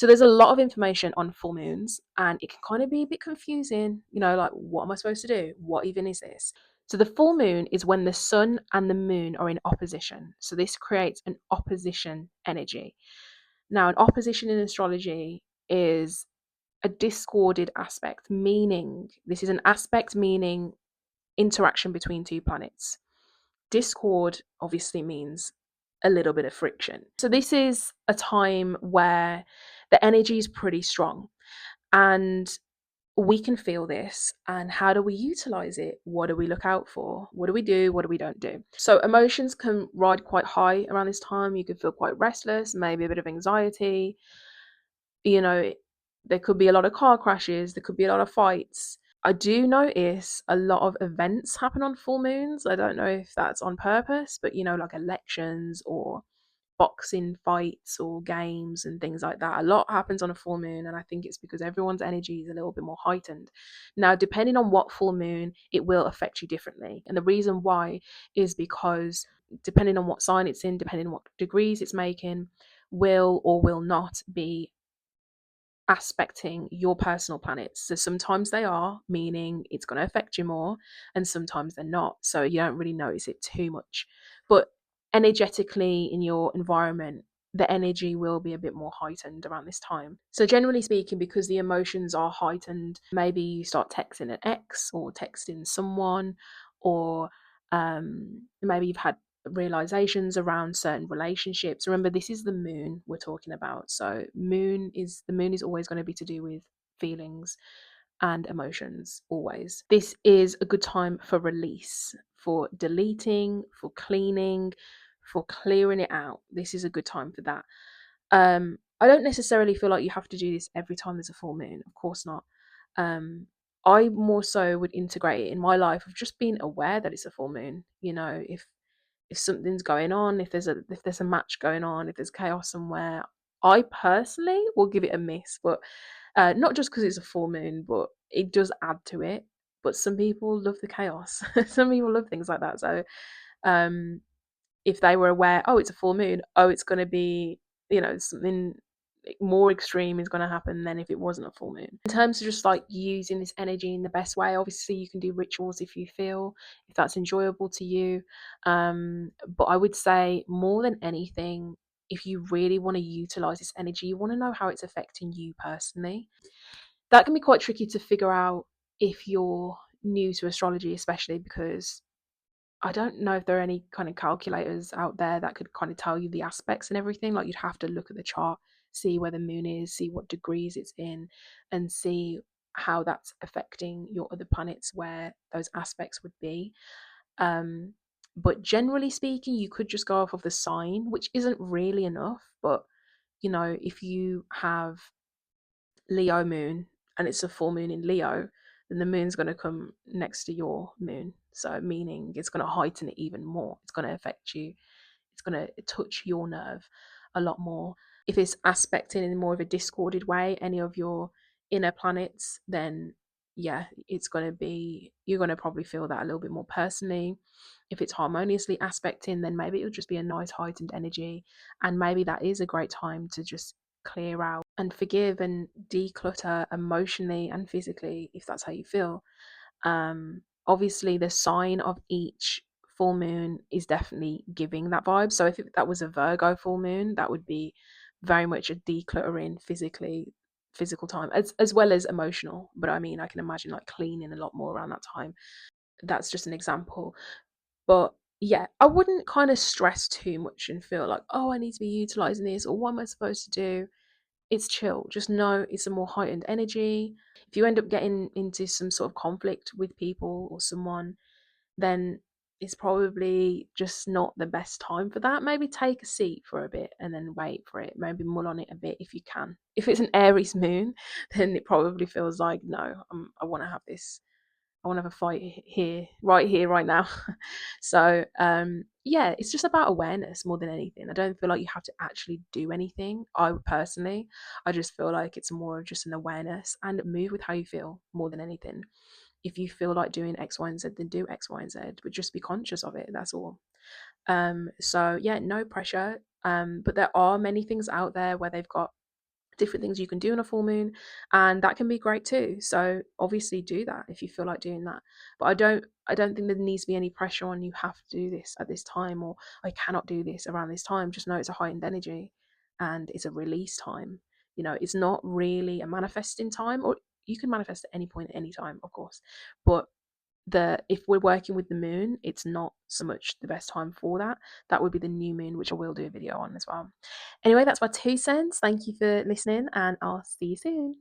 So there's a lot of information on full moons, and it can kind of be a bit confusing, like, what am I supposed to do? What even is this? So the full moon is when the sun and the moon are in opposition. So this creates an opposition energy. Now, an opposition in astrology is a discorded aspect, meaning this is an aspect meaning interaction between two planets. Discord obviously means a little bit of friction. So this is a time where the energy is pretty strong, and we can feel this. And how do we utilize it? What do we look out for? What do we do? What do we don't do? So emotions can ride quite high around this time. You can feel quite restless, maybe a bit of anxiety. You know, there could be a lot of car crashes, there could be a lot of fights. I do notice a lot of events happen on full moons. I don't know if that's on purpose, but like elections or boxing fights or games and things like that. A lot happens on a full moon, and I think it's because everyone's energy is a little bit more heightened. Now, depending on what full moon, it will affect you differently. And the reason why is because depending on what sign it's in, depending on what degrees it's making, will or will not be aspecting your personal planets. So sometimes they are, meaning it's going to affect you more, and sometimes they're not. So you don't really notice it too much. But energetically in your environment, the energy will be a bit more heightened around this time. So generally speaking, because the emotions are heightened, maybe you start texting an ex or texting someone, or maybe you've had realizations around certain relationships. Remember, this is the moon we're talking about. So the moon is always going to be to do with feelings and emotions, always. This is a good time for release, for deleting, for cleaning, for clearing it out. This is a good time for that. I don't necessarily feel like you have to do this every time there's a full moon, of course not. um I more so would integrate it in my life of just being aware that it's a full moon. If something's going on, if there's a match going on, if there's chaos somewhere, I personally will give it a miss. But not just because it's a full moon, but it does add to it. But some people love the chaos. Some people love things like that. So um, if they were aware, oh, it's a full moon, oh, it's going to be, something more extreme is going to happen than if it wasn't a full moon. In terms of just like using this energy in the best way, obviously you can do rituals if that's enjoyable to you. But I would say more than anything, if you really want to utilize this energy, you want to know how it's affecting you personally. That can be quite tricky to figure out if you're new to astrology, especially because I don't know if there are any kind of calculators out there that could kind of tell you the aspects and everything. Like, you'd have to look at the chart, see where the moon is, see what degrees it's in, and see how that's affecting your other planets where those aspects would be. Um, but generally speaking, you could just go off of the sign, which isn't really enough. But if you have Leo moon and it's a full moon in Leo, then the moon's going to come next to your moon. So, meaning it's going to heighten it even more. It's going to affect you. It's going to touch your nerve a lot more. If it's aspecting in more of a discorded way, any of your inner planets, then yeah, you're going to probably feel that a little bit more personally. If it's harmoniously aspecting, then maybe it'll just be a nice heightened energy. And maybe that is a great time to just clear out and forgive and declutter emotionally and physically if that's how you feel. Obviously, the sign of each full moon is definitely giving that vibe. So if that was a Virgo full moon, that would be very much a decluttering physical time, as well as emotional. But I mean, I can imagine like cleaning a lot more around that time. That's just an example. But yeah, I wouldn't kind of stress too much and feel like, oh, I need to be utilizing this, or what am I supposed to do? It's chill. Just know it's a more heightened energy. If you end up getting into some sort of conflict with people or someone, then it's probably just not the best time for that. Maybe take a seat for a bit and then wait for it. Maybe mull on it a bit if you can. If it's an Aries moon, then it probably feels like, no, I want to have this. I want to have a fight here, right now. So, yeah, it's just about awareness more than anything. I don't feel like you have to actually do anything. I just feel like it's more of just an awareness and move with how you feel more than anything. If you feel like doing X, Y, and Z, then do X, Y, and Z, but just be conscious of it. That's all. So yeah, no pressure. But there are many things out there where they've got different things you can do on a full moon, and that can be great too. So obviously do that if you feel like doing that. But I don't think there needs to be any pressure on you have to do this at this time, or I cannot do this around this time. Just know it's a heightened energy and it's a release time. It's not really a manifesting time, or you can manifest at any point at any time, of course. But the if we're working with the moon, it's not so much the best time for that. That would be the new moon, which I will do a video on as well. Anyway, that's my 2 cents. Thank you for listening, and I'll see you soon.